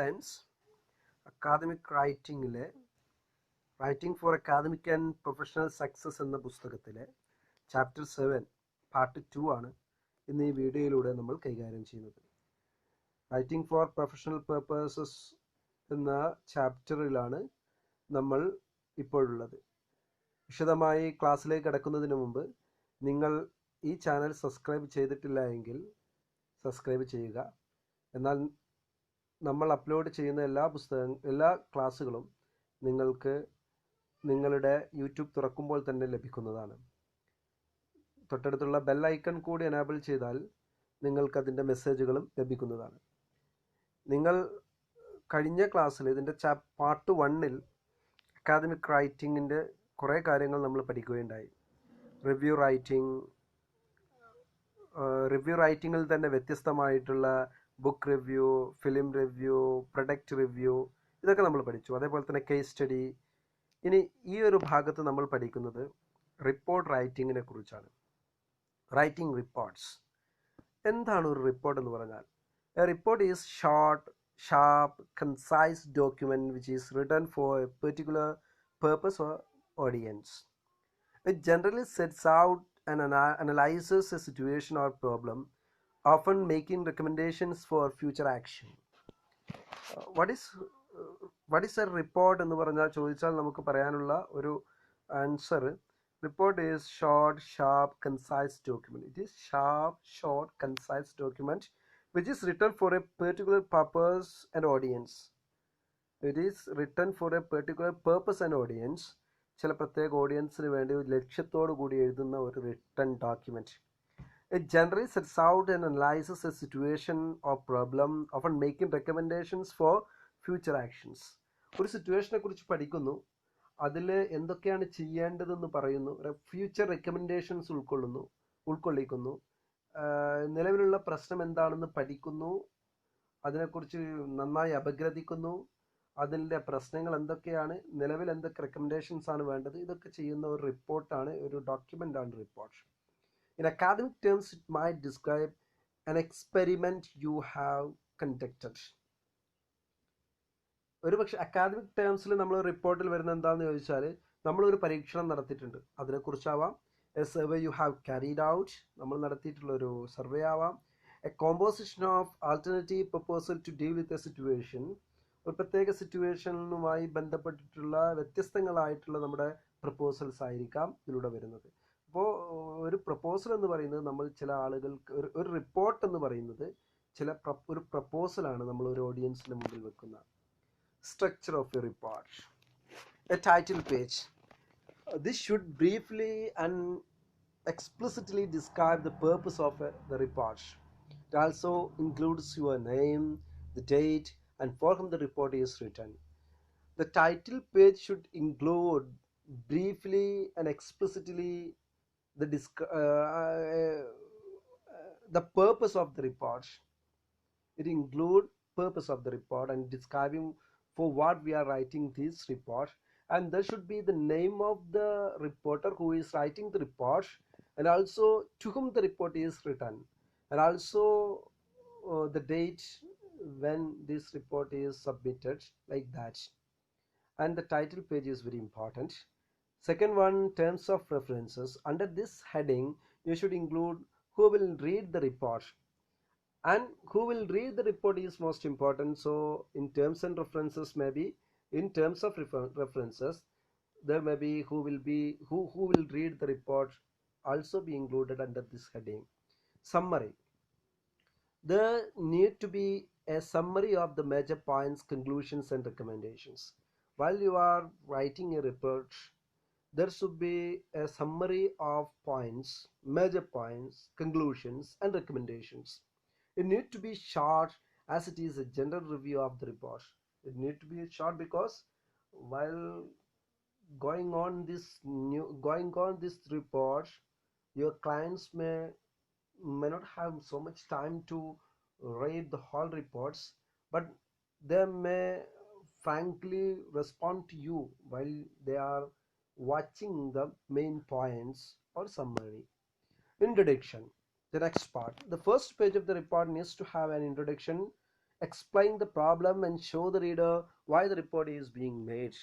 Friends, academic റൈറ്റിംഗിലെ writing for academic and professional success എന്ന പുസ്തകത്തിലെ ചാപ്റ്റർ 7 പാർട്ട് 2 ആണ് ഇന്ന് ഈ വീഡിയോയിലൂടെ നമ്മൾ കൈകാര്യം ചെയ്യുന്നത്. റൈറ്റിംഗ് ഫോർ പ്രൊഫഷണൽ പർപ്പസസ് എന്ന ചാപ്റ്ററിലാണ് നമ്മൾ ഇപ്പോഴുള്ളത്. വിശദമായി ക്ലാസ്സിലേക്ക് കടക്കുന്നതിന് മുമ്പ് നിങ്ങൾ ഈ ചാനൽ സബ്സ്ക്രൈബ് ചെയ്തിട്ടില്ല എങ്കിൽ സബ്സ്ക്രൈബ് ചെയ്യുക. എന്നാൽ നമ്മൾ അപ്ലോഡ് ചെയ്യുന്ന എല്ലാ ക്ലാസ്സുകളും നിങ്ങൾക്ക് നിങ്ങളുടെ യൂട്യൂബ് തുറക്കുമ്പോൾ തന്നെ ലഭിക്കുന്നതാണ്. തൊട്ടടുത്തുള്ള ബെൽ ഐക്കൺ കൂടി എനേബിൾ ചെയ്താൽ നിങ്ങൾക്കതിൻ്റെ മെസ്സേജുകളും ലഭിക്കുന്നതാണ്. നിങ്ങൾ കഴിഞ്ഞ ക്ലാസ്സിൽ ഇതിൻ്റെ പാർട്ട് 1-ൽ അക്കാദമിക് റൈറ്റിങ്ങിൻ്റെ കുറേ കാര്യങ്ങൾ നമ്മൾ പഠിക്കുകയുണ്ടായി. റിവ്യൂ റൈറ്റിങ്ങിൽ തന്നെ വ്യത്യസ്തമായിട്ടുള്ള book review, film review, product review, ഇതൊക്കെ നമ്മൾ പഠിച്ചു. അതേപോലെ തന്നെ കേസ് സ്റ്റഡി. ഇനി ഈ ഒരു ഭാഗത്ത് നമ്മൾ പഠിക്കുന്നത് റിപ്പോർട്ട് റൈറ്റിങ്ങിനെ കുറിച്ചാണ്. Writing reports. എന്താണ് ഒരു റിപ്പോർട്ട് എന്ന് പറഞ്ഞാൽ? A report is short, sharp, concise document which is written for a particular purpose or audience. It generally sets out and analyzes a situation or problem, often making recommendations for future action. What is a report എന്ന് പറഞ്ഞാൽ ചോദിച്ചാൽ നമുക്ക് പറയാനുള്ള ഒരു answer, report is short, sharp, concise document. It is sharp, short, concise document which is written for a particular purpose and audience. It is written for a particular purpose and audience. ചില പ്രത്യേക ഓഡിയൻസിന് വേണ്ടി ലക്ഷ്യത്തോടു കൂടി എഴുതുന്ന ഒരു written document. It generally sets out and analyzes a situation or problem, often making recommendations for future actions. ഒരു സിറ്റുവേഷനെ കുറിച്ച് പഠിക്കുന്നു, അതിൽ എന്തൊക്കെയാണ് ചെയ്യേണ്ടതെന്ന് പറയുന്നു, ഫ്യൂച്ചർ റെക്കമെൻഡേഷൻസ് ഉൾക്കൊള്ളിക്കുന്നു, നിലവിലുള്ള പ്രശ്നം എന്താണെന്ന് പഠിക്കുന്നു, അതിനെക്കുറിച്ച് നന്നായി അപഗ്രഥിക്കുന്നു, അതിൻ്റെ പ്രശ്നങ്ങൾ എന്തൊക്കെയാണ്, നിലവിൽ എന്തൊക്കെ റെക്കമെൻഡേഷൻസ് ആണ് വേണ്ടത്, ഇതൊക്കെ ചെയ്യുന്ന ഒരു റിപ്പോർട്ടാണ്, ഒരു ഡോക്യുമെൻ്റ് ആണ് report. In academic terms, it might describe an experiment you have conducted. ഒരുപക്ഷെ അക്കാദമിക് ടേംസിൽ നമ്മൾ റിപ്പോർട്ടിൽ വരുന്ന എന്താണെന്ന് ചോദിച്ചാൽ, നമ്മളൊരു പരീക്ഷണം നടത്തിയിട്ടുണ്ട്, അതിനെക്കുറിച്ചാവാം. A survey you have carried out, നമ്മൾ നടത്തിയിട്ടുള്ള ഒരു സർവേ ആവാം. A composition of alternative proposal to deal with a situation, ഒരു പ്രത്യേക സിറ്റുവേഷനുമായി ബന്ധപ്പെട്ടിട്ടുള്ള വ്യത്യസ്തങ്ങളായിട്ടുള്ള നമ്മുടെ പ്രപ്പോസൽസ് ആയിരിക്കാം ഇതിലൂടെ വരുന്നത്. അപ്പോൾ ഒരു പ്രപ്പോസൽ എന്ന് പറയുന്നത് നമ്മൾ ചില ആളുകൾക്ക് ഒരു റിപ്പോർട്ട് എന്ന് പറയുന്നത് ഒരു പ്രപ്പോസലാണ് നമ്മൾ ഒരു ഓഡിയൻസിന് മുമ്പിൽ വെക്കുന്ന. Structure of A report. A title page. This should briefly and explicitly describe the purpose of the report. It also includes your name, the date, and for whom the report is written. The title page should include briefly and explicitly the purpose of the report. It includes purpose of the report and describing for what we are writing this report. And there should be the name of the reporter who is writing the report, and also to whom the report is written, and also the date when this report is submitted, like that. And the title page is very important. Second one, terms of references. Under this heading you should include who will read the report, and who will read the report is most important. So in terms and references, maybe in terms of references there may be who will read the report also be included under this heading. Summary. There need to be a summary of the major points, conclusions and recommendations. While you are writing a report, there should be a summary of points, major points, conclusions and recommendations. It need to be short, as it is a general review of the report. It need to be short because while going on this report, your clients may not have so much time to read the whole reports, but they may frankly respond to you while they are watching the main points or summary. Introduction. The next part. The first page of the report needs to have an introduction explain the problem and show the reader why the report is being made.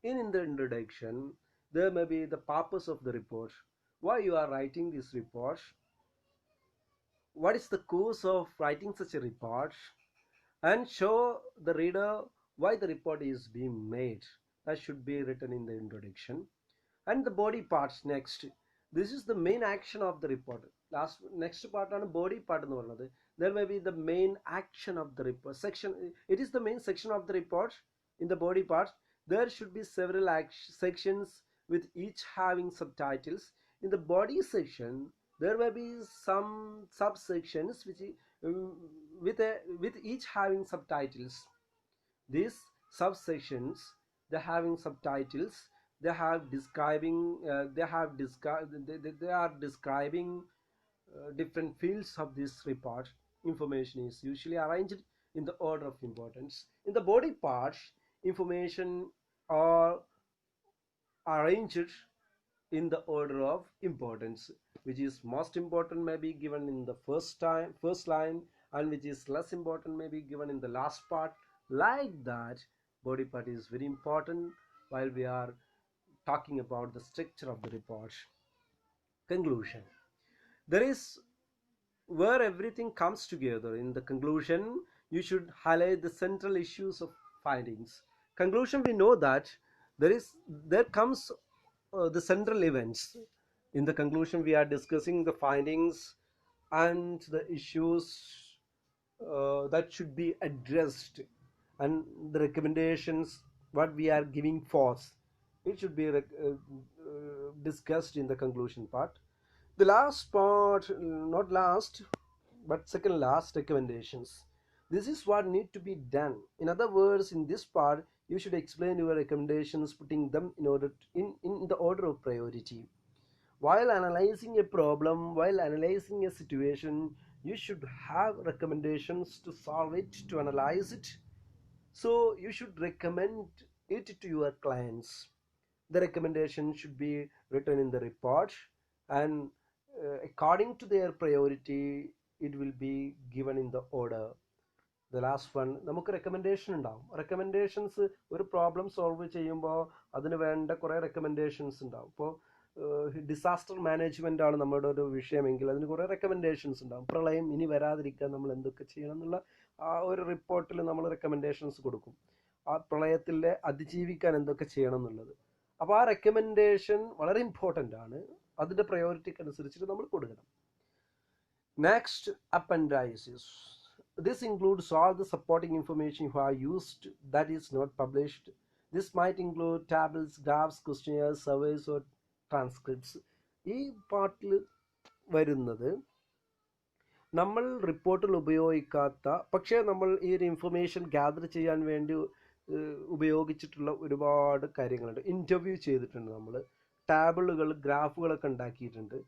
In the introduction, there may be the purpose of the report, why you are writing this report, what is the course of writing such a report, and show the reader why the report is being made. That should be written in the introduction. And the body parts next. This is the main action of the report. Next part on body part. There may be the main action of the report section. It is the main section of the report. In the body part, there should be several sections with each having subtitles. In the body section, there may be some subsections with each having subtitles. These subsections, they having subtitles, they have describing they are describing different fields of this report. Information is usually arranged in the order of importance. In the body part, information are arranged in the order of importance, which is most important may be given in the first line, and which is less important may be given in the last part. Like that, body part is very important while we are talking about the structure of the report. Conclusion. There is where everything comes together. In the conclusion, you should highlight the central issues of findings. Conclusion, we know that there comes the central events. In the conclusion, we are discussing the findings and the issues that should be addressed, and the recommendations what we are giving forth. It should be discussed in the conclusion part. The last part, not last, but second last, recommendations. This is what need to be done. In other words, in this part, you should explain your recommendations, putting them in the order of priority. While analyzing a problem, while analyzing a situation, you should have recommendations to solve it, to analyze it. So you should recommend it to your clients. The recommendation should be written in the report, and according to their priority, it will be given in the order. The last one, നമുക്ക് recommendation ഉണ്ടാവും. Recommendations ഒരു problem solve ചെയ്യുമ്പോൾ അതിന് വേണ്ട കുറേ recommendations ഉണ്ടാവും. ഇപ്പോൾ disaster management ആണ് നമ്മുടെ ഒരു വിഷയമെങ്കിൽ അതിന് കുറേ റെക്കമെൻഡേഷൻസ് ഉണ്ടാവും. പ്രളയം ഇനി വരാതിരിക്കാൻ നമ്മൾ എന്തൊക്കെ ചെയ്യണം എന്നുള്ള ആ ഒരു റിപ്പോർട്ടിൽ നമ്മൾ റെക്കമെൻഡേഷൻസ് കൊടുക്കും. ആ പ്രളയത്തിലെ അതിജീവിക്കാൻ എന്തൊക്കെ ചെയ്യണം എന്നുള്ളത്. അപ്പോൾ ആ റെക്കമെൻഡേഷൻ വളരെ ഇമ്പോർട്ടൻ്റ് ആണ്. അതിൻ്റെ പ്രയോറിറ്റിക്ക് അനുസരിച്ചിട്ട് നമ്മൾ കൊടുക്കണം. Next, appendices. This includes all the supporting information you have used that is not published. This might include tables, graphs, questionnaires, surveys or transcripts. ഈ പാർട്ടിൽ വരുന്നത് നമ്മൾ റിപ്പോർട്ടിൽ ഉപയോഗിക്കാത്ത, പക്ഷേ നമ്മൾ ഈ ഒരു ഇൻഫർമേഷൻ ഗ്യാദർ ചെയ്യാൻ വേണ്ടി ഉപയോഗിച്ചിട്ടുള്ള ഒരുപാട് കാര്യങ്ങളുണ്ട്. ഇൻ്റർവ്യൂ ചെയ്തിട്ടുണ്ട്, നമ്മൾ ടാബിളുകൾ, ഗ്രാഫുകളൊക്കെ ഉണ്ടാക്കിയിട്ടുണ്ട്,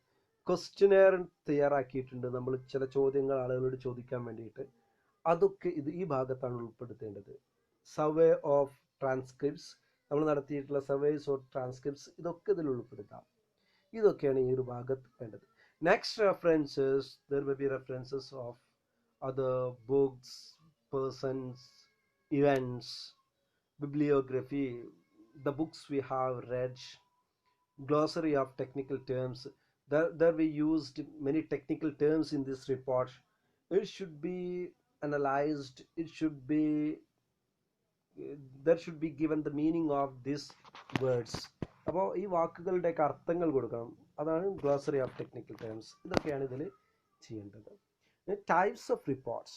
ക്വസ്റ്റ്യനെയർ തയ്യാറാക്കിയിട്ടുണ്ട്, നമ്മൾ ചില ചോദ്യങ്ങൾ ആളുകളോട് ചോദിക്കാൻ വേണ്ടിയിട്ട്. അതൊക്കെ ഈ ഭാഗത്താണ് ഉൾപ്പെടുത്തേണ്ടത്. സർവേ ഓഫ് ട്രാൻസ്ക്രിപ്റ്റ്സ്, നമ്മൾ നടത്തിയിട്ടുള്ള സർവേസ് ഓഫ് ട്രാൻസ്ക്രിപ്റ്റ്സ്, ഇതൊക്കെ ഇതിൽ ഉൾപ്പെടുത്താം. ഇതൊക്കെയാണ് ഈ ഒരു ഭാഗത്ത് വേണ്ടത്. Next, references. There will be references of other books, persons, events, bibliography, the books we have read, glossary of technical terms. There we used many technical terms in this report. It should be analyzed. There should be given the meaning of these words. അപ്പോൾ ഈ വാക്കുകളുടെയൊക്കെ അർത്ഥങ്ങൾ കൊടുക്കണം. അതാണ് glossary of technical terms. ഇതൊക്കെയാണ് ഇതിൽ ചെയ്യേണ്ടത്. Types of reports.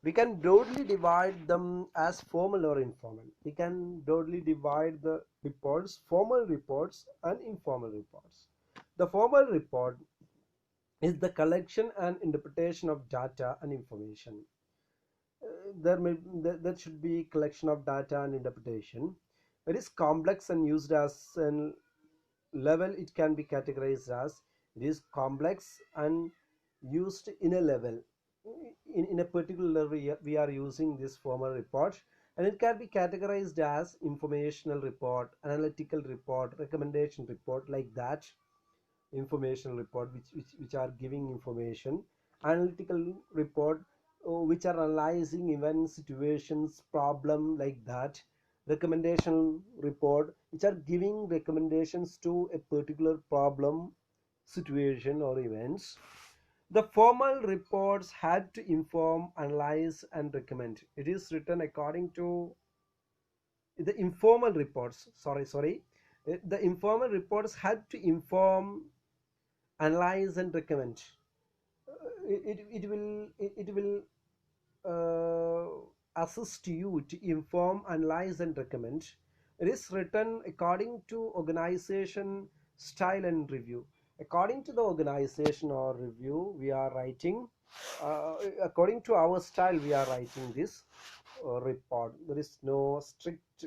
We can broadly divide them as formal or informal. We can broadly divide the reports, formal reports and informal reports. The formal report is the collection and interpretation of data and information. There should be collection of data and interpretation. It is complex and used as a level. It can be categorized as it is complex and used in a level. In a particular level, we are using this formal report, and it can be categorized as informational report, analytical report, recommendation report, like that. Informational report which are giving information, analytical report which are analyzing events, situations, problem like that. Recommendation report, which are giving recommendations to a particular problem, situation, or events. The formal reports had to inform, analyze, and recommend. It is written according to the informal reports. Sorry. The informal reports had to inform, analyze, and recommend. It will assist you to inform, analyze, and recommend. It is written according to organization style and review. According to the organization or review, we are writing. According to our style, we are writing this report. There is no strict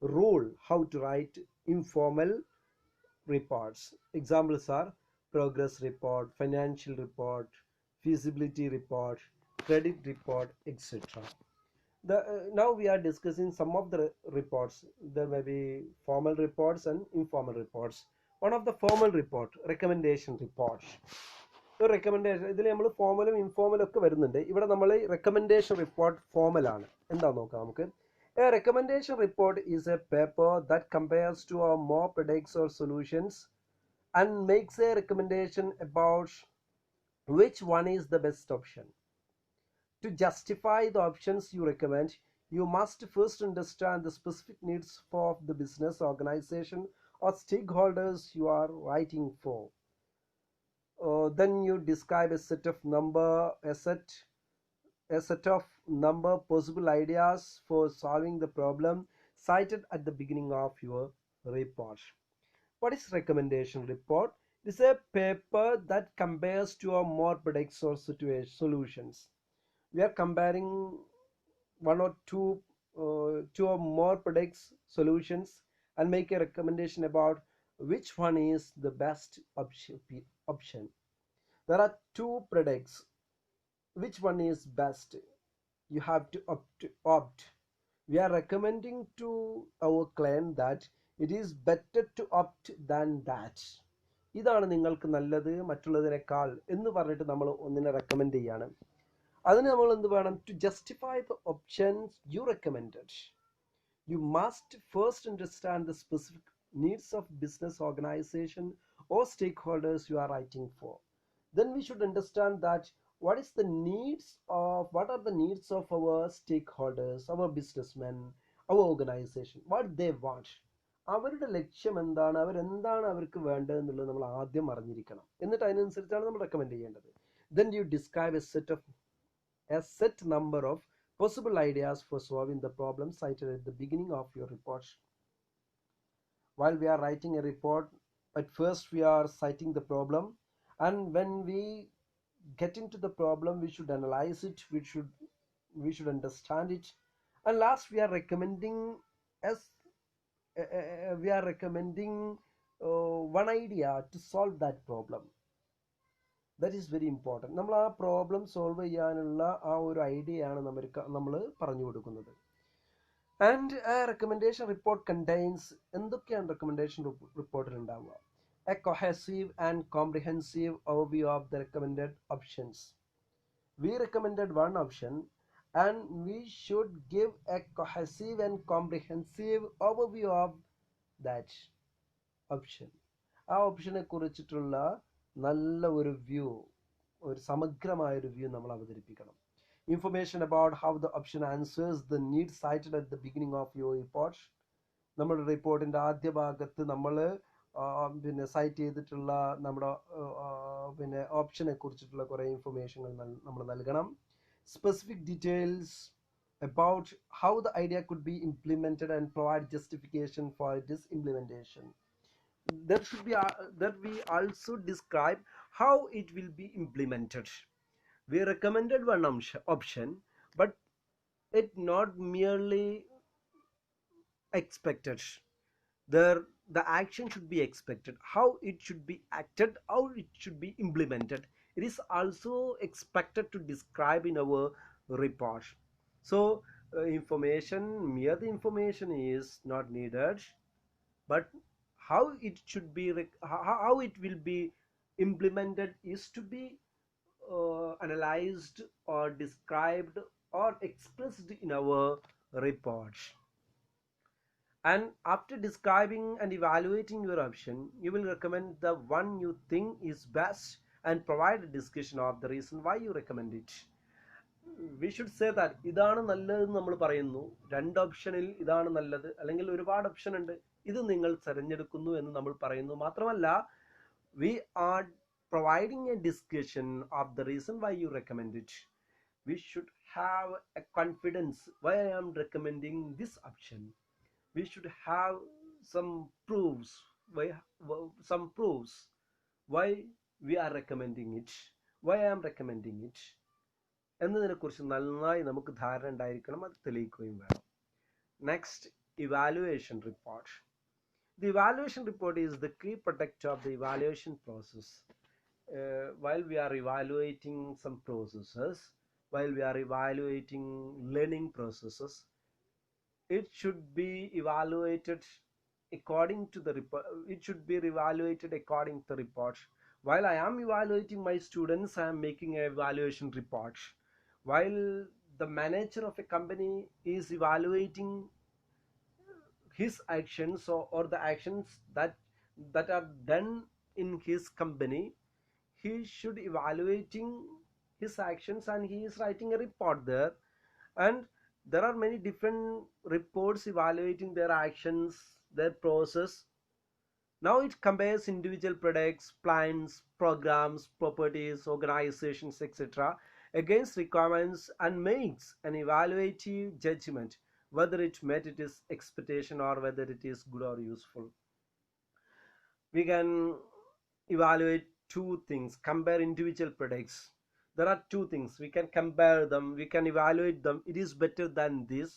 rule how to write informal reports. Examples are progress report, financial report, feasibility report, credit report, etc. Now we are discussing some of the reports. There may be formal reports and informal reports. One of the formal report, recommendation report. Recommendation ഇതിൽ നമ്മൾ ഫോമലും ഇൻഫോമലും ഒക്കെ വരുന്നുണ്ട്. ഇവിടെ നമ്മൾ recommendation report ഫോമലാണ്. എന്താണെന്ന് നോക്കാം നമുക്ക്. A recommendation report is a paper that compares two or more products or solutions and makes a recommendation about which one is the best option. To justify the options you recommend, you must first understand the specific needs of the business, organization, or stakeholders you are writing for. Then you describe a set of number possible ideas for solving the problem cited at the beginning of your report. What is recommendation report? It is a paper that compares two or more products or solutions. We are comparing one or two or more products, solutions, and make a recommendation about which one is the best option. There are two products. Which one is best? You have to opt. We are recommending to our client that it is better to opt than that. ഇതാണ് നിങ്ങൾക്ക് നല്ലത് മറ്റുള്ളതിനേക്കാൾ എന്ന് പറഞ്ഞിട്ട് നമ്മൾ ഒന്നിനെ recommend ചെയ്യാണ്. അതിന് നമ്മൾ എന്ത് വേണം? To justify the options you recommended. You must first understand the specific needs of business, organization, or stakeholders you are writing for. Then we should understand that what are the needs of our stakeholders, our businessmen, our organization, what they want. അവരുടെ ലക്ഷ്യം എന്താണ്, അവരെന്താണ് അവർക്ക് വേണ്ടത് എന്നുള്ളത് നമ്മൾ ആദ്യം അറിഞ്ഞിരിക്കണം. എന്നിട്ട് അതിനനുസരിച്ചാണ് നമ്മൾ റെക്കമെൻഡ് ചെയ്യേണ്ടത്. Then you describe a set number of possible ideas for solving the problem cited at the beginning of your report. While we are writing a report, at first we are citing the problem, and when we get into the problem, we should analyze it, we should understand it, and last we are recommending as one idea to solve that problem. That is very important. നമ്മൾ ആ problem solve ചെയ്യാനുള്ള ആ ഒരു idea ആണ് നമ്മൾ പറഞ്ഞു കൊടുക്കുന്നത്. And ആ റെക്കമെൻഡേഷൻ റിപ്പോർട്ട് കണ്ടെയ്ൻസ് എന്തൊക്കെയാണ് റെക്കമെൻഡേഷൻ റിപ്പോർട്ടിൽ ഉണ്ടാവുക? A cohesive and comprehensive overview of the recommended options. We recommended one option and we should give a cohesive and comprehensive overview of that option. ആ ഓപ്ഷനെ കുറിച്ചിട്ടുള്ള നല്ല ഒരു വ്യൂ, ഒരു സമഗ്രമായ ഒരു വ്യൂ നമ്മൾ അവതരിപ്പിക്കണം. Information about how the option answers the need cited at the beginning of your report. നമ്മുടെ റിപ്പോർട്ടിൻ്റെ ആദ്യ ഭാഗത്ത് നമ്മൾ പിന്നെ സൈറ്റ് ചെയ്തിട്ടുള്ള നമ്മുടെ പിന്നെ ഓപ്ഷനെ കുറിച്ചിട്ടുള്ള കുറേ ഇൻഫർമേഷനുകൾ നമ്മൾ നൽകണം. Specific details about how the idea could be implemented and provide justification for its implementation. That we also describe how it will be implemented. We recommended one option, but it not merely expected. The action should be expected. How it should be acted, how it should be implemented. It is also expected to describe in our report. So mere the information is not needed, but how it should be how it will be implemented is to be analyzed or described or expressed in our report. And after describing and evaluating your option, you will recommend the one you think is best and provide a discussion of the reason why you recommend it. We should say that ഇതാണ് നല്ലതെന്ന് നമ്മൾ പറയുന്നു, രണ്ട് ഓപ്ഷനിൽ ഇതാണ് നല്ലത്, അല്ലെങ്കിൽ ഒരുപാട് ഓപ്ഷൻ ഉണ്ട്, ഇത് നിങ്ങൾ തിരഞ്ഞെടുക്കുന്നു എന്ന് നമ്മൾ പറയുന്നു. മാത്രമല്ല, we are providing a discussion of the reason why you recommend it. We should have a confidence why I am recommending this option. We should have some proofs why we are recommending it, why I am recommending it എന്നതിനെക്കുറിച്ച് നന്നായി നമുക്ക് ധാരണ ഉണ്ടായിരിക്കണം, അത് തെളിയിക്കുകയും വേണം. Next, evaluation report. The evaluation report is the key product of the evaluation process. While we are evaluating some processes, while we are evaluating learning processes, it should be evaluated according to the report. It should be evaluated according to the report. While I am evaluating my students, I am making an evaluation report. While the manager of a company is evaluating his actions or the actions that are done in his company, he should evaluating his actions and he is writing a report there. And there are many different reports evaluating their actions, their process. Now it compares individual products, plans, programs, properties, organizations, etc. against requirements and makes an evaluative judgment whether it met its expectation or whether it is good or useful. We can evaluate two things. Compare individual products. There are two things. We can compare them, we can evaluate them, it is better than this.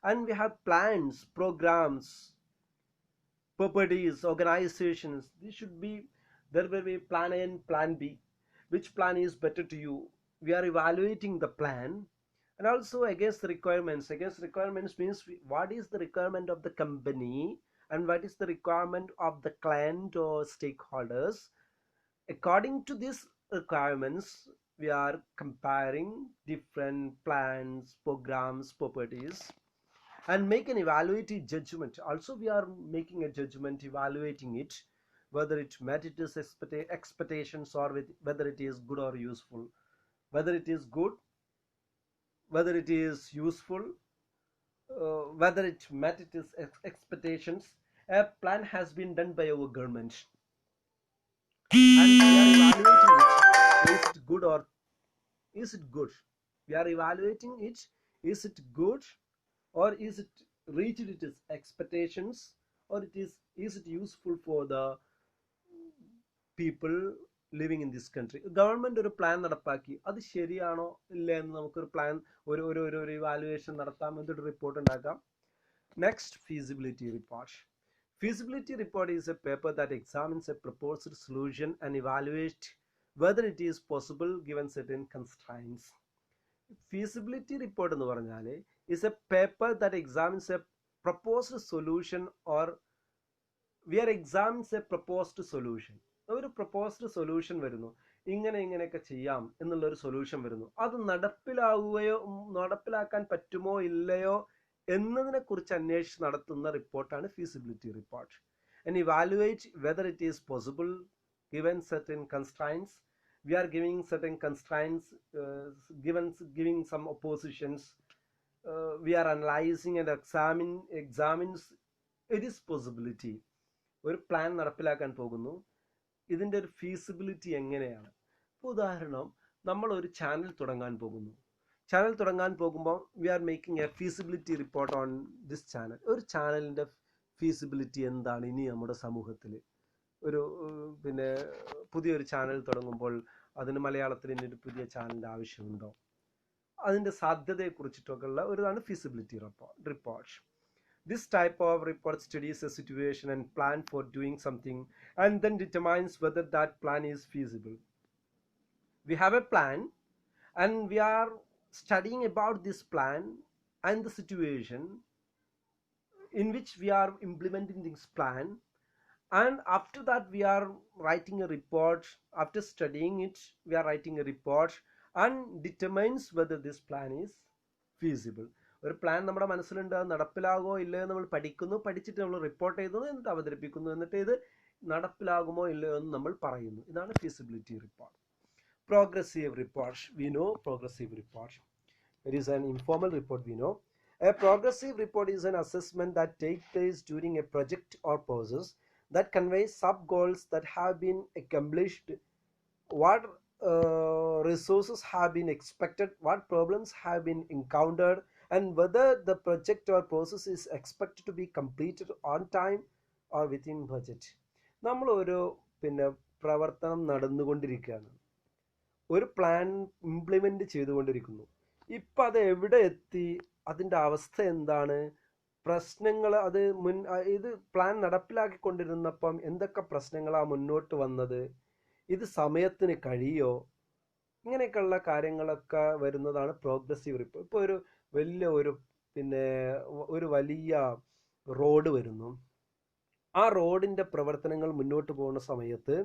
And we have plans, programs, properties, organizations. This should be, there will be plan A and plan B. Which plan is better to you? We are evaluating the plan. And also against the requirements. Against requirements means what is the requirement of the company and what is the requirement of the client or stakeholders. According to these requirements, we are comparing different plans, programs, properties, and make an evaluative judgment. Also we are making a judgment, evaluating it, whether it met its expectations or whether it is good or useful. Whether it is good, whether it is useful, whether it met its expectations. A plan has been done by our government and we are evaluating it. Is it good or is it good? We are evaluating it. Is it good or is it reached its expectations, or is it useful for the people living in this country? Government ഒരു plan നടപ്പാക്കി, അത് ശരിയാണോ ഇല്ല എന്ന് നമുക്കൊരു plan ഒരു evaluation നടത്താം, എന്നിട്ട് റിപ്പോർട്ട് ഉണ്ടാക്കാം. Next, feasibility report. Feasibility report is a paper that examines a proposed solution and evaluates whether it is possible given certain constraints. Feasibility report എന്ന് പറഞ്ഞാൽ is a paper that examines a proposed solution, or we are examines a proposed solution. ഒരു proposed solution വരുന്നു, ഇങ്ങനെയൊക്കെ ചെയ്യാം എന്നുള്ളൊരു solution വരുന്നു. അത് നടപ്പിലാക്കാൻ പറ്റുമോ ഇല്ലയോ എന്നതിനെ കുറിച്ച് അന്വേഷിച്ച് നടത്തുന്ന റിപ്പോർട്ടാണ് feasibility report. And evaluate whether it is possible given certain constraints. We are giving certain constraints, giving some oppositions. We are analyzing and examines its possibility. ഒരു പ്ലാൻ നടപ്പിലാക്കാൻ പോകുന്നു, ഇതിൻ്റെ ഒരു ഫീസിബിലിറ്റി എങ്ങനെയാണ്. ഇപ്പോൾ ഉദാഹരണം, നമ്മൾ ഒരു ചാനൽ തുടങ്ങാൻ പോകുന്നു. ചാനൽ തുടങ്ങാൻ പോകുമ്പോൾ we are making a feasibility report on this channel. ഒരു ചാനലിൻ്റെ ഫീസിബിലിറ്റി എന്താണ് ഇനി നമ്മുടെ സമൂഹത്തിൽ? പിന്നെ പുതിയൊരു ചാനൽ തുടങ്ങുമ്പോൾ അതിന് മലയാളത്തിൽ ഇനി ഒരു പുതിയ ചാനലിൻ്റെ ആവശ്യമുണ്ടോ, അതിൻ്റെ സാധ്യതയെക്കുറിച്ചിട്ടൊക്കെ ഉള്ള ഒരിതാണ് feasibility report. This type of report studies a situation and plan for doing something and then determines whether that plan is feasible. We have a plan and we are studying about this plan and the situation in which we are implementing this plan, And after that we are writing a report. After studying it, we are writing a report and determines whether this plan is feasible. ഒരു plan നമ്മുടെ മനസ്സിലുണ്ട്, അത് നടപ്പിലാകുമോ ഇല്ലയോ നമ്മൾ പഠിക്കുന്നു, പഠിച്ചിട്ട് നമ്മൾ report ചെയ്യുന്നു, എന്നിട്ട് അവതരിപ്പിക്കുന്നു, എന്നിട്ട് ഇത് നടപ്പിലാകുമോ ഇല്ലയോ എന്ന് നമ്മൾ പറയുന്നു. ഇതാണ് feasibility report. Progressive report, we know progressive report. It is an informal report, we know. A progressive report is an assessment that takes place during a project or process that conveys sub goals that have been accomplished, what resources have been expected, what problems have been encountered, and whether the project or process is expected to be completed on time or within budget. നമ്മൾ ഒരു പ്രവർത്തനം നടന്നുകൊണ്ടിരിക്കുകയാണ്, ഒരു plan implement ചെയ്തുകൊണ്ടിരിക്കുന്നു. ഇപ്പം അത് എവിടെ എത്തി, അതിൻ്റെ അവസ്ഥ എന്താണ്, പ്രശ്നങ്ങൾ, അത് ഇത് പ്ലാൻ നടപ്പിലാക്കിക്കൊണ്ടിരുന്നപ്പം എന്തൊക്കെ പ്രശ്നങ്ങളാണ് മുന്നോട്ട് വന്നത്, ഇത് സമയത്തിന് കഴിയോ, ഇങ്ങനെയൊക്കെയുള്ള കാര്യങ്ങളൊക്കെ വരുന്നതാണ് പ്രോഗ്രസീവ് റിപ്പോർട്ട്. ഇപ്പോൾ ഒരു വലിയ റോഡ് വരുന്നു. ആ റോഡിൻ്റെ പ്രവർത്തനങ്ങൾ മുന്നോട്ട് പോകുന്ന സമയത്ത്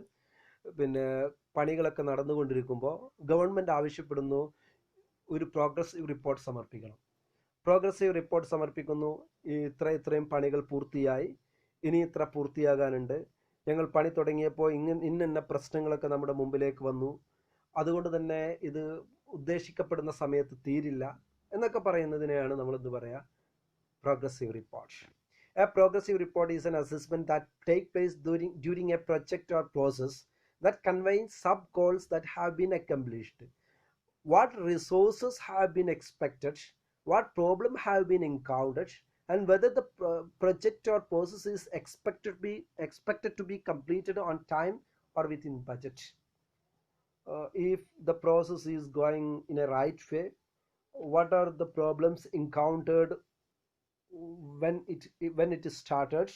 പണികളൊക്കെ നടന്നുകൊണ്ടിരിക്കുമ്പോൾ ഗവൺമെൻറ് ആവശ്യപ്പെടുന്നു ഒരു പ്രോഗ്രസീവ് റിപ്പോർട്ട് സമർപ്പിക്കണം. പ്രോഗ്രസീവ് റിപ്പോർട്ട് സമർപ്പിക്കുന്നു. ഇത്രയും പണികൾ പൂർത്തിയായി, ഇനി ഇത്ര പൂർത്തിയാകാനുണ്ട്, ഞങ്ങൾ പണി തുടങ്ങിയപ്പോൾ ഇന്ന പ്രശ്നങ്ങളൊക്കെ നമ്മുടെ മുമ്പിലേക്ക് വന്നു, അതുകൊണ്ട് തന്നെ ഇത് ഉദ്ദേശിക്കപ്പെടുന്ന സമയത്ത് തീരില്ല എന്നൊക്കെ പറയുന്നതിനെയാണ് നമ്മൾ എന്ത് പറയുക, progressive report. A progressive report is an assessment that takes place during a project or process that conveys sub goals that have been accomplished, what resources have been expected, what problems have been encountered, and whether the project or process is expected to be completed on time or within budget. If the process is going in a right way, what are the problems encountered when it is started,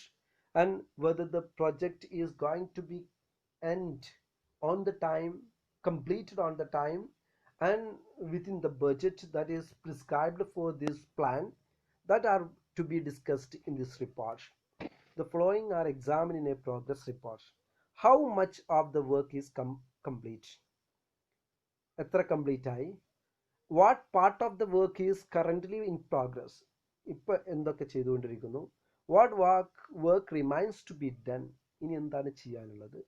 and whether the project is going to be end on the time, completed on the time, and within the budget that is prescribed for this plan, that are to be discussed in this report. The following are examined in a progress report. How much of the work is complete? എത്ര complete ആയി? What part of the work is currently in progress? ഇപ്പം എന്തൊക്കെ ചെയ്തുകൊണ്ടിരിക്കുന്നു? What work remains to be done? ഇനി എന്താണ് ചെയ്യാനുള്ളത്?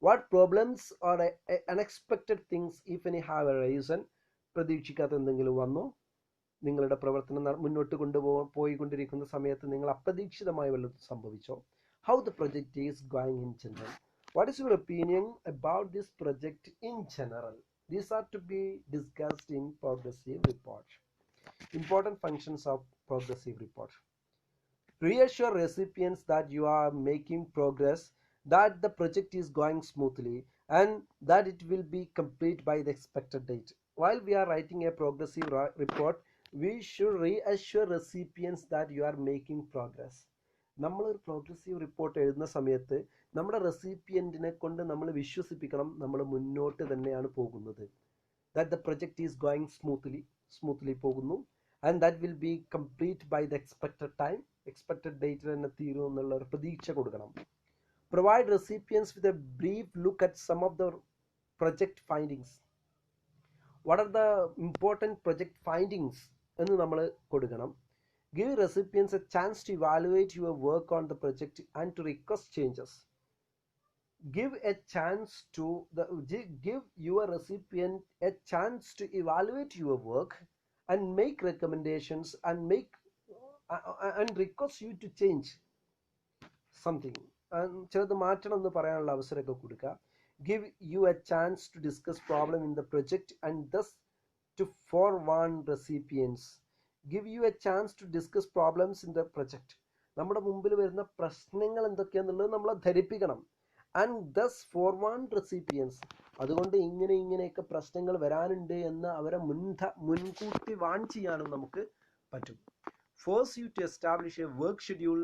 What problems or unexpected things if any have arisen? പ്രതീക്ഷിക്കാത്ത എന്തെങ്കിലും വന്നോ? നിങ്ങളുടെ പ്രവർത്തനം മുന്നോട്ട് പോയിക്കൊണ്ടിരിക്കുന്ന സമയത്ത് നിങ്ങൾ അപ്രതീക്ഷിതമായി വല്ലതും സംഭവിച്ചോ? How the project is going in general? What is your opinion about this project in general? These are to be discussed in progressive report. Important functions of progressive report. Reassure recipients that you are making progress, that the project is going smoothly, and that it will be complete by the expected date. While we are writing a progressive report, we should reassure recipients that you are making progress. നമ്മളൊരു progressive report എഴുതുന്ന സമയത്ത് നമ്മുടെ റെസിപ്പിയൻറ്റിനെ കൊണ്ട് നമ്മൾ വിശ്വസിപ്പിക്കണം നമ്മൾ മുന്നോട്ട് തന്നെയാണ് പോകുന്നത്. that the project is going smoothly പോകുന്നു, and that will be complete by the expected time, expected date തന്നെ തീരും എന്നുള്ള ഒരു പ്രതീക്ഷ കൊടുക്കണം. Provide recipients with a brief look at some of the project findings. What are the important project findings എന്ന് നമ്മൾ കൊടുക്കണം. Give recipients a chance to evaluate your work on the project and to request changes. Give your recipient a chance to evaluate your work and make recommendations and request you to change something. ചിലത് മാറ്റണം എന്ന് പറയാനുള്ള അവസരമൊക്കെ കൊടുക്കുക. Give you a chance to discuss problem in the project and thus to forewarn recipients. Give you a chance to discuss problems in the project. നമ്മുടെ മുമ്പിൽ വരുന്ന പ്രശ്നങ്ങൾ എന്തൊക്കെയാണെന്നുള്ളത് നമ്മളെ ധരിപ്പിക്കണം. ആൻഡ് ദസ് ഫോർവാൺ റെസിപ്പിയൻസ്, അതുകൊണ്ട് ഇങ്ങനെയൊക്കെ പ്രശ്നങ്ങൾ വരാനുണ്ട് എന്ന് അവരെ മുൻകൂട്ടി വാൺ ചെയ്യാനും നമുക്ക് പറ്റും. Force you to establish a work schedule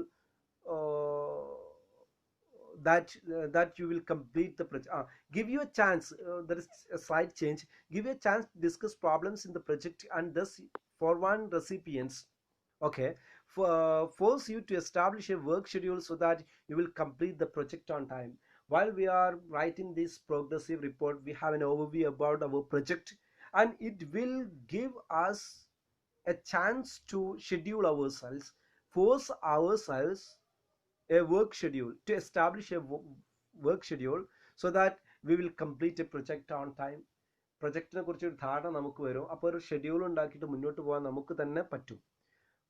that you will complete the project. Give you a chance, there is a slight change. Give you a chance to discuss problems in the project and thus forewarn recipients. Okay, force you to establish a work schedule so that you will complete the project on time. While we are writing this progressive report, we have an overview about our project, and it will give us a chance to schedule ourselves, force ourselves a work schedule, to establish a work schedule so that we will complete a project on time. പ്രൊജക്റ്റിനെ കുറിച്ച് ഒരു ധാരണ നമുക്ക് വരും. അപ്പോൾ ഒരു schedule ഉണ്ടാക്കിയിട്ട് മുന്നോട്ട് പോകാൻ നമുക്ക് തന്നെ പറ്റും.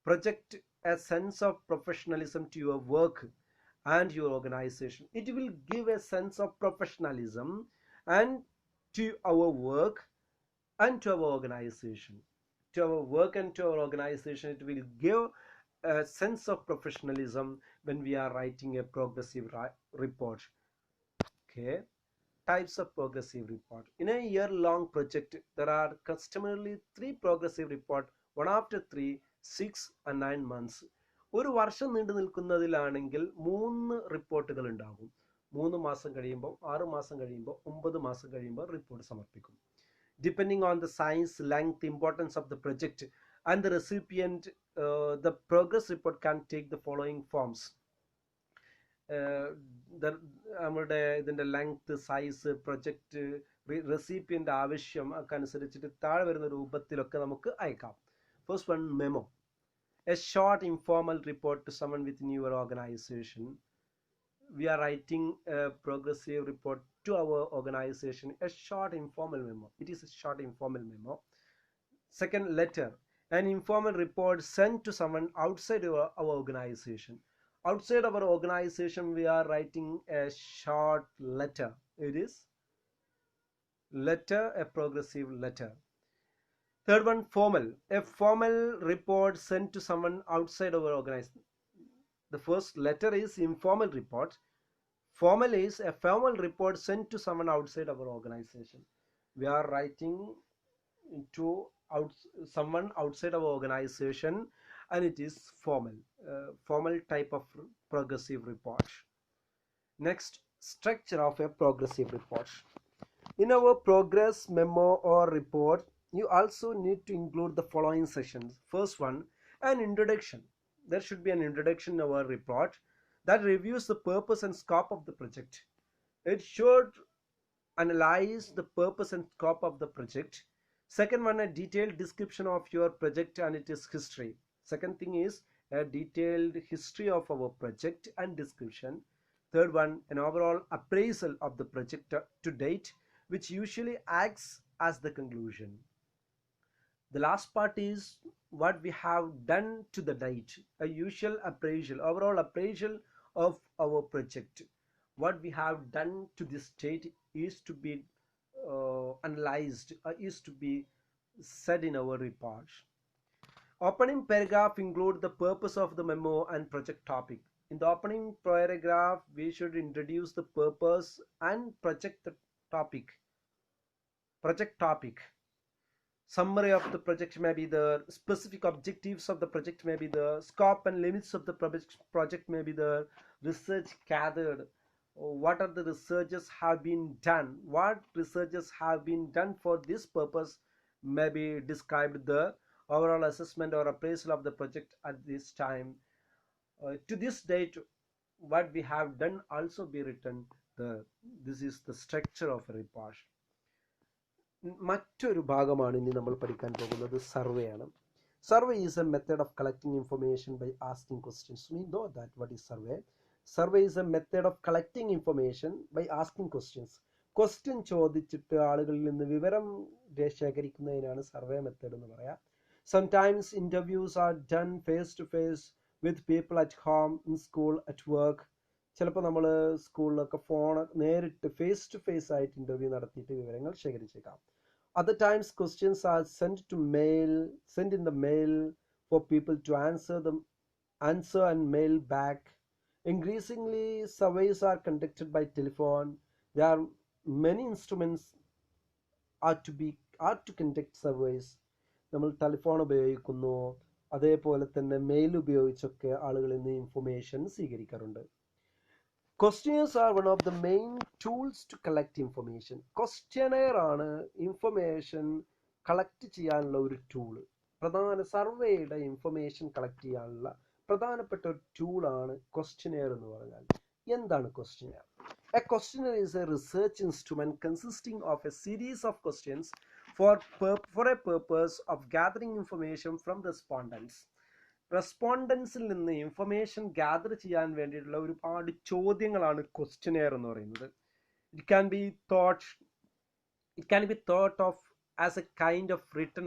Project a sense of professionalism to your work and your organization. It will give a sense of professionalism and to our work and to our organization. To our work and to our organization, it will give a sense of professionalism when we are writing a progressive report. Okay. Types of progressive report. In a year-long project, there are customarily 3 progressive report, one after 3, 6 and 9 months. ഒരു വർഷം നീണ്ടു നിൽക്കുന്നതിലാണെങ്കിൽ 3 റിപ്പോർട്ടുകൾ ഉണ്ടാകും. 3 മാസം കഴിയുമ്പോൾ, 6 മാസം കഴിയുമ്പോൾ, 9 മാസം കഴിയുമ്പോൾ റിപ്പോർട്ട് സമർപ്പിക്കും. Depending on the size, length, importance of the project and the recipient, the progress report can take the following forms. നമ്മുടെ ഇതിൻ്റെ ലെങ്ത്, സൈസ്, പ്രൊജക്റ്റ്, റെസിപ്പിയൻ്റ് ആവശ്യം ഒക്കെ അനുസരിച്ചിട്ട് താഴെ വരുന്ന രൂപത്തിലൊക്കെ നമുക്ക് അയക്കാം. First one, memo. A short informal report to someone within your organization. We are writing a progressive report to our organization, a short informal memo. It is a short informal memo. Second, letter. An informal report sent to someone outside our organization. Outside our organization, we are writing a short letter. It is letter, a progressive letter. Third one, formal. A formal report sent to someone outside our organization. The first letter is informal report. Formal is a formal report sent to someone outside our organization. We are writing to someone outside our organization, and it is formal. Formal type of progressive report. Next, structure of a progressive report. In our progress memo or report, you also need to include the following sections. First one, an introduction. There should be an introduction in our report that reviews the purpose and scope of the project. It should analyze the purpose and scope of the project. Second one, a detailed description of your project and its history. Second thing is a detailed history of our project and description. Third one, an overall appraisal of the project to date, which usually acts as the conclusion. The last part is what we have done to the date, a usual appraisal, overall appraisal of our project. What we have done to this date is to be analyzed, is to be said in our report. Opening paragraph include the purpose of the memo and project topic. In the opening paragraph, we should introduce the purpose and project topic. Summary of the project may be there, specific objectives of the project may be there, scope and limits of the project may be there, research gathered, what are the researches have been done, what researches have been done for this purpose may be described there, overall assessment or appraisal of the project at this time. To this date, what we have done also be written there. This is the structure of a report. മറ്റൊരു ഭാഗമാണ് ഇനി നമ്മൾ പഠിക്കാൻ പോകുന്നത് survey ആണ്. Survey is a method of collecting information by asking questions. We know that what is survey. Survey is a method of collecting information by asking questions. Question ചോദിച്ചിട്ട് ആളുകളിൽ നിന്ന് വിവരം ശേഖരിക്കുന്നതിനാണ് സർവേ മെത്തേഡ് എന്ന് പറയാം. Sometimes interviews are done face to face with people at home, in school, at work. ചിലപ്പോൾ നമ്മൾ സ്കൂളിലൊക്കെ നേരിട്ട് ഫേസ് ടു ഫേസ് ആയിട്ട് ഇന്റർവ്യൂ നടത്തിയിട്ട് വിവരങ്ങൾ ശേഖരിച്ചേക്കാം. Other times questions are sent in the mail for people to answer and mail back. Increasingly, surveys are conducted by telephone. There are many instruments to conduct surveys. നമ്മൾ telephone ഉപയോഗിക്കുന്നു, അതേപോലെ തന്നെ mail ഉപയോഗിച്ചൊക്കെ ആളുകളിൽ നിന്ന് information സ്വീകരിക്കാറുണ്ട്. Questionnaires are one of the main tools to collect information. Questionnaire ആണ് information collect ചെയ്യാനുള്ള ഒരു tool. പ്രധാന സർവേയുടെ ഇൻഫർമേഷൻ കളക്ട് ചെയ്യാനുള്ള പ്രധാനപ്പെട്ട ഒരു ടൂളാണ് ക്വസ്റ്റ്യനെയർ എന്ന് പറഞ്ഞാൽ. എന്താണ് questionnaire? A questionnaire is a research instrument consisting of a series of questions for a purpose of gathering information from respondents. റെസ്പോണ്ടൻസിൽ നിന്ന് ഇൻഫർമേഷൻ ഗ്യാദർ ചെയ്യാൻ വേണ്ടിയിട്ടുള്ള ഒരുപാട് ചോദ്യങ്ങളാണ് ക്വസ്റ്റ്യനെയർ എന്ന് പറയുന്നത്. It can be thought of as a kind of written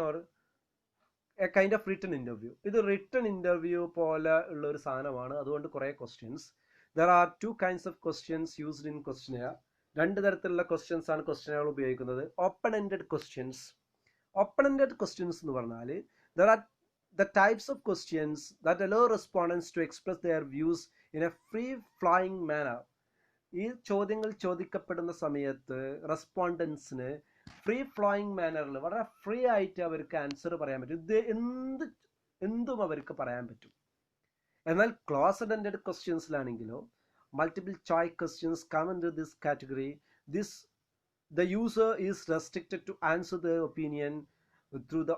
interview. ഇത് written interview പോലെ ഉള്ള ഒരു സാധനമാണ്. അതുകൊണ്ട് കുറേ questions. There are two kinds of questions used in questionnaire. രണ്ട് തരത്തിലുള്ള ക്വസ്റ്റ്യൻസ് ആണ് ക്വസ്റ്റ്യനെയർ ഉപയോഗിക്കുന്നത്. Open-ended questions എന്ന് പറഞ്ഞാൽ there are the types of questions that allow respondents to express their views in a free-flowing manner. ഈ ചോദ്യങ്ങൾ ചോദിക്കപ്പെടുന്ന സമയത്ത് റെസ്പോണ്ടൻസിന് free flowing മാനറിൽ വളരെ ഫ്രീ ആയിട്ട് അവർക്ക് ആൻസർ പറയാൻ പറ്റും. ഇത് എന്തും അവർക്ക് പറയാൻ പറ്റും. എന്നാൽ ക്ലോസ്ഡ് എൻഡഡ് ക്വസ്റ്റ്യൻസിലാണെങ്കിലോ multiple choice questions come into this category. The user is restricted to answer their opinion through the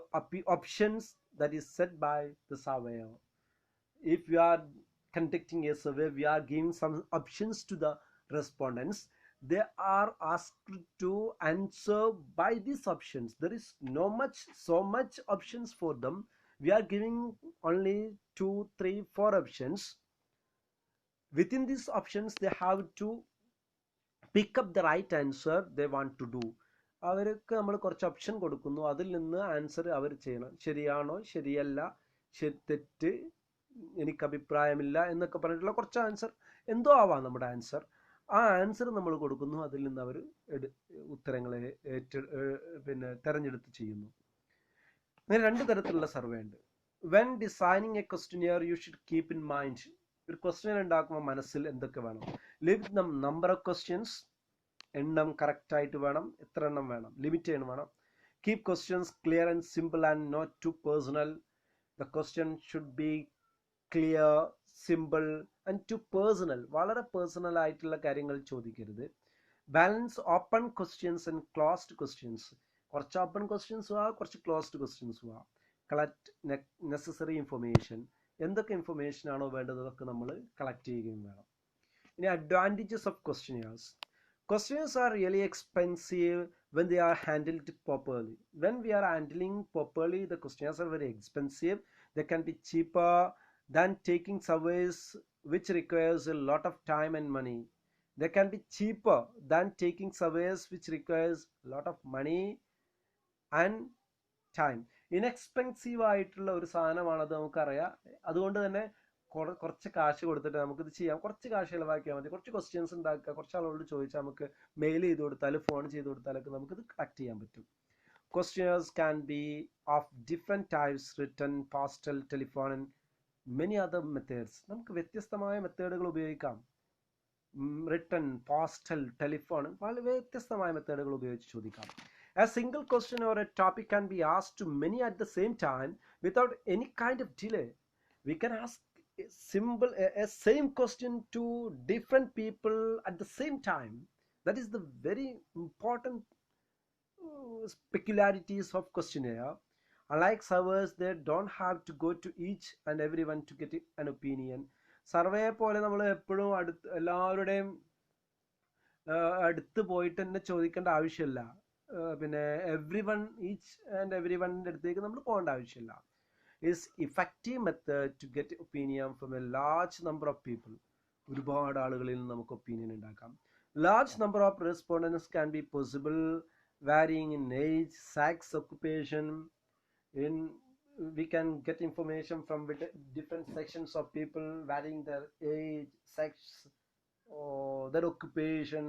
options that is set by the surveyor. If we are conducting a survey, we are giving some options to the respondents. They are asked to answer by these options. There is so much options for them. We are giving only 2, 3, 4 options. Within these options they have to pick up the right answer they want to do. അവർക്ക് നമ്മൾ കുറച്ച് option കൊടുക്കുന്നു, അതിൽ നിന്ന് answer അവർ ചെയ്യണം. ശരിയാണോ, ശരിയല്ല, തെറ്റ്, എനിക്ക് അഭിപ്രായമില്ല എന്നൊക്കെ പറഞ്ഞിട്ടുള്ള കുറച്ച് ആൻസർ, എന്തോ ആവാം നമ്മുടെ ആൻസർ. ആ ആൻസർ നമ്മൾ കൊടുക്കുന്നു, അതിൽ നിന്ന് അവർ ഉത്തരങ്ങളെ തെരഞ്ഞെടുത്ത് ചെയ്യുന്നു. അങ്ങനെ രണ്ട് തരത്തിലുള്ള സർവേ ഉണ്ട്. When designing a questionnaire you should keep in mind. ഒരു ക്വസ്റ്റ്യൻ ഉണ്ടാക്കുമ്പോൾ മനസ്സിൽ എന്തൊക്കെ വേണം? Limit the number of questions, എണ്ണം കറക്റ്റ് ആയിട്ട് വേണം, എത്ര എണ്ണം വേണം, ലിമിറ്റ് ചെയ്യണം വേണം. Keep questions clear and simple and not too personal. The question should be clear, simple and too personal. വളരെ പേഴ്സണൽ ആയിട്ടുള്ള കാര്യങ്ങൾ ചോദിക്കരുത്. Balance open questions and closed questions. കുറച്ച് ഓപ്പൺ ക്വസ്റ്റ്യൻസ് ആ, കുറച്ച് ക്ലോസ്ഡ് ക്വസ്റ്റ്യൻസ് ആ. Collect necessary information. എന്തൊക്കെ information ആണോ വേണ്ടത് അതൊക്കെ നമ്മൾ കളക്ട് ചെയ്യുകയും വേണം. ഇനി advantages of questionnaires. Questionnaires are really expensive when they are handled properly. When we are handling properly, the questionnaires are very expensive. They can be cheaper than taking surveys, which requires a lot of time and money. They can be cheaper than taking surveys, which requires a lot of money and time. Inexpensive ആയിട്ടുള്ള ഒരു സാധനമാണത്, നമുക്കറിയാം. അതുകൊണ്ട് തന്നെ കുറച്ച് കാശ് കൊടുത്തിട്ട് നമുക്കിത് ചെയ്യാം. കുറച്ച് കാശ് ചിലവാക്കിയാൽ മതി. കുറച്ച് ക്വസ്റ്റ്യൻസ് ഉണ്ടാക്കുക, കുറച്ച് ആളുകളോട് ചോദിച്ചാൽ നമുക്ക് മെയിൽ ചെയ്ത് കൊടുത്താൽ, ഫോൺ ചെയ്ത് കൊടുത്താലൊക്കെ നമുക്കിത് കളക്ട് ചെയ്യാൻ പറ്റും. Questionnaires can be of different types: written, postal, telephone and many other methods. നമുക്ക് വ്യത്യസ്തമായ മെത്തേഡുകൾ ഉപയോഗിക്കാം. റിട്ടൺ, പോസ്റ്റൽ, ടെലിഫോൺ, വളരെ വ്യത്യസ്തമായ മെത്തേഡുകൾ ഉപയോഗിച്ച് ചോദിക്കാം. A single question or a topic can be asked to many at the same time without any kind of delay. We can ask a same question to different people at the same time. That is the very important peculiarities of questionnaire. Unlike surveys, they don't have to go to each and everyone to get an opinion. സർവേയെ പോലെ നമ്മൾ എപ്പോഴും എല്ലാവരുടെയും അടുത്ത് പോയിട്ട് തന്നെ ചോദിക്കേണ്ട ആവശ്യമില്ല. പിന്നെ ഈച്ച് ആൻഡ് എവറി വണ്ണിൻ്റെ അടുത്തേക്ക് നമ്മൾ പോകേണ്ട ആവശ്യമില്ല. is effective method to get opinion from a large number of people. ഒരുപാട് ആളുകളിൽ നിന്ന് നമുക്ക് ഒപ്പീനിയൻ ഉണ്ടാക്കാം. Large number of respondents can be possible, varying in age, sex, occupation. We can get information from different sections of people, varying their age, sex, or their occupation.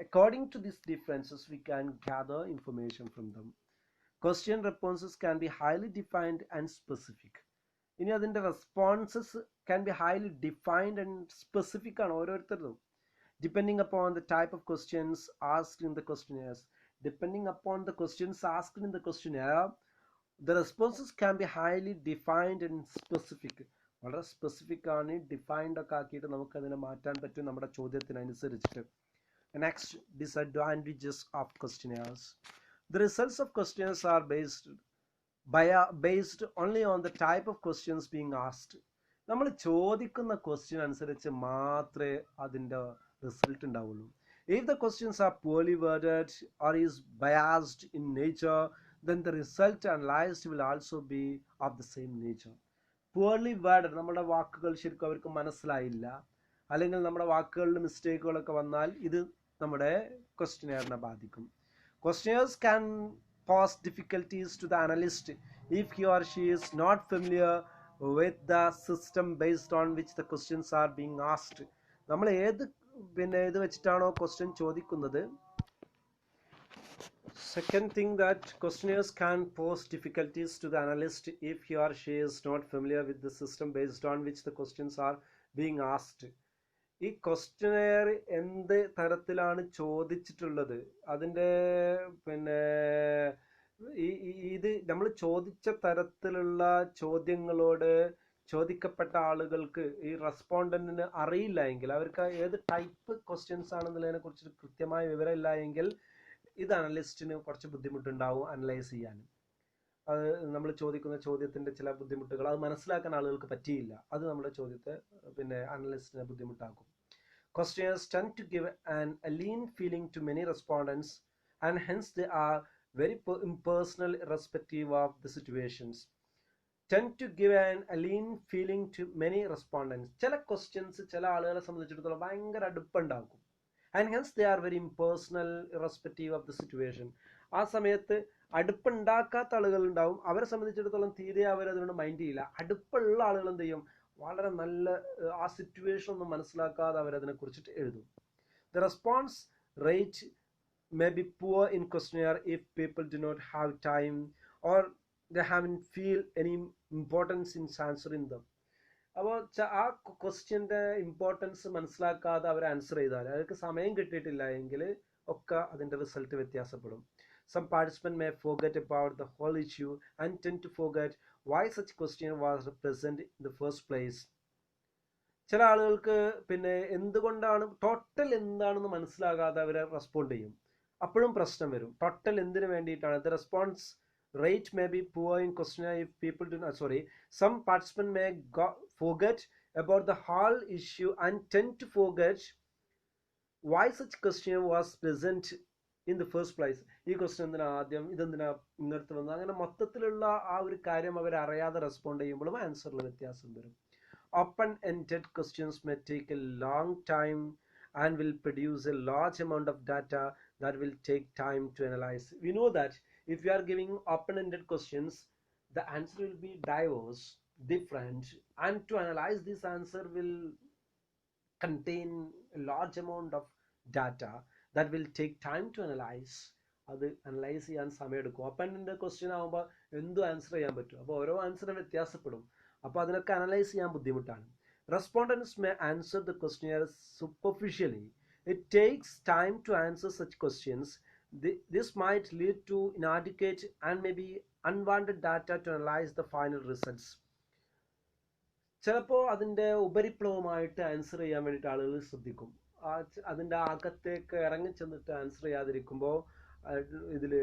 According to these differences, we can gather information from them. Question responses can be highly defined and specific. ഇനി അതിൻ്റെ responses can be highly defined and specific ആണ് ഓരോരുത്തരും. Depending upon the type of questions asked in the questionnaires. Depending upon the questions asked in the questionnaire, the responses can be highly defined and specific. വളരെ specific ആണ്, defined ഒക്കെ ആക്കിയിട്ട് നമുക്ക് അതിനെ മാറ്റാൻ പറ്റും നമ്മുടെ ചോദ്യത്തിനനുസരിച്ചിട്ട്. Next, disadvantages of questionnaires. The results of questionnaires are based based only on the type of questions being asked. നമ്മൾ ചോദിക്കുന്ന ക്വസ്റ്റ്യൻ അനുസരിച്ച് മാത്രമേ അതിൻ്റെ റിസൾട്ട് ഉണ്ടാവുള്ളൂ. If the questions are poorly worded or is biased in nature, then the result analyzed will also be of the same nature. Poorly worded, നമ്മുടെ വാക്കുകൾ ശരിക്കും അവർക്ക് മനസ്സിലായില്ല, അല്ലെങ്കിൽ നമ്മുടെ വാക്കുകളിൽ മിസ്റ്റേക്കുകളൊക്കെ വന്നാൽ ഇത് നമ്മുടെ ക്വസ്റ്റ്യനെയറിനെ ബാധിക്കും. Questionnaires can pose difficulties to the analyst if he or she is not familiar with the system based on which the questions are being asked. നമ്മൾ ഏത് വെച്ചിട്ടാണോ ക്വസ്റ്റ്യൻ ചോദിക്കുന്നത്. Second thing, that questionnaires can pose difficulties to the analyst if he or she is not familiar with the system based on which the questions are being asked. ഈ questionnaire എന്ത് തരത്തിലാണ് ചോദിച്ചിട്ടുള്ളത്, അതിൻ്റെ ഇത് നമ്മൾ ചോദിച്ച തരത്തിലുള്ള ചോദ്യങ്ങളോട് ചോദിക്കപ്പെട്ട ആളുകൾക്ക്, ഈ റെസ്പോണ്ടന്റിന് അറിയില്ല എങ്കിൽ, അവർക്ക് ഏത് ടൈപ്പ് ക്വസ്റ്റ്യൻസ് ആണെന്നുള്ളതിനെ കുറിച്ച് കൃത്യമായ വിവരമില്ല എങ്കിൽ ഇത് അനലിസ്റ്റിന് കുറച്ച് ബുദ്ധിമുട്ടുണ്ടാവും അനലൈസ് ചെയ്യാൻ. അത് നമ്മൾ ചോദിക്കുന്ന ചോദ്യത്തിൻ്റെ ചില ബുദ്ധിമുട്ടുകൾ അത് മനസ്സിലാക്കാൻ ആളുകൾക്ക് പറ്റിയില്ല, അത് നമ്മുടെ ചോദ്യത്തെ അനലിസ്റ്റിനെ ബുദ്ധിമുട്ടാക്കും. Questionnaires tend to give a lean feeling to many respondents, and hence they are very impersonal irrespective of the situations. Tend to give a lean feeling to many respondents. ചില ക്വസ്റ്റ്യൻസ് ചില ആളുകളെ സംബന്ധിച്ചിടത്തോളം ഭയങ്കര അടുപ്പുണ്ടാക്കും. And hence they are very impersonal irrespective of the situation. ആ സമയത്ത് അടുപ്പുണ്ടാക്കാത്ത ആളുകൾ ഉണ്ടാവും, അവരെ സംബന്ധിച്ചിടത്തോളം തീരെ അവരതിനോട് മൈൻഡ് ചെയ്യില്ല. അടുപ്പുള്ള ആളുകൾ എന്ത് ചെയ്യും, വളരെ നല്ല ആ സിറ്റുവേഷൻ ഒന്നും മനസ്സിലാക്കാതെ അവരതിനെ കുറിച്ചിട്ട് എഴുതും. The response rate may be poor in questionnaire if people do not have time or they haven't feel any importance in answering them. അപ്പോൾ ആ ക്വസ്റ്റ്യൻ്റെ ഇമ്പോർട്ടൻസ് മനസ്സിലാക്കാതെ അവർ ആൻസർ ചെയ്താൽ, അവർക്ക് സമയം കിട്ടിയിട്ടില്ല എങ്കിൽ ഒക്കെ അതിൻ്റെ റിസൾട്ട് വ്യത്യാസപ്പെടും. Some participants may forget about the whole issue and tend to forget why such question was present in the first place. ചില ആളുകൾക്ക് എന്തുകൊണ്ടാണ് ടോട്ടൽ എന്താണെന്ന് മനസ്സിലാകാതെ അവർ റെസ്പോണ്ട് ചെയ്യും, അപ്പോഴും പ്രശ്നം വരും. ടോട്ടൽ എന്തിനു വേണ്ടിയിട്ടാണ്? The response rate may be poor in questionnaire if people do not, some participants may forget about the whole issue and tend to forget why such question was present in the first place. ഈ question എന്തിനാ ആദ്യം, ഇതെന്തിനാ ഇങ്ങനത്തെ വന്നത്, അങ്ങനെ മൊത്തത്തിലുള്ള ആ ഒരു കാര്യം അവർ അറിയാതെ റെസ്പോണ്ട് ചെയ്യുമ്പോഴും ആൻസറിൽ വ്യത്യാസം വരും. Open-ended questions may take a long time and will produce a large amount of data that will take time to analyze. We know that if you are giving open-ended questions, the answer will be diverse, different, and to analyze this answer will contain a large amount of data that will take time to analyze. അത് analyse ചെയ്യാൻ സമയമെടുക്കും. Open-ended question ആകുമ്പോൾ എന്തും answer ചെയ്യാൻ പറ്റും, അപ്പോൾ ഓരോ ആൻസറും വ്യത്യാസപ്പെടും, അപ്പോൾ അതിനൊക്കെ അനലൈസ് ചെയ്യാൻ ബുദ്ധിമുട്ടാണ്. Respondents may answer the questionnaire superficially. It takes time to answer such questions. This might lead to inadequate and maybe unwanted data to analyze the final results. ചിലപ്പോൾ അതിൻ്റെ ഉപരിപ്ലവമായിട്ട് ആൻസർ ചെയ്യാൻ വേണ്ടിയിട്ട് ആളുകൾ ശ്രദ്ധിക്കും. അതിൻ്റെ അകത്തേക്ക് ഇറങ്ങി ചെന്നിട്ട് ആൻസർ ചെയ്യാതിരിക്കുമ്പോൾ ഇതിൽ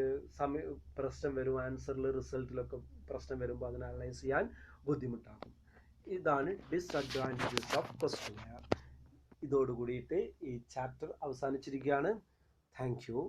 പ്രശ്നം വരും, ആൻസറിൽ റിസൾട്ടിലൊക്കെ പ്രശ്നം വരുമ്പോൾ അതിനെ അനലൈസ് ചെയ്യാൻ ബുദ്ധിമുട്ടാകും. ഇതാണ് ഡിസ്അഡ്വാൻറ്റേജസ് ഓഫ് ക്വസ്റ്റ്യനെയർ. ഇതോടുകൂടിയിട്ട് ഈ ചാപ്റ്റർ അവസാനിച്ചിരിക്കുകയാണ്. Thank you.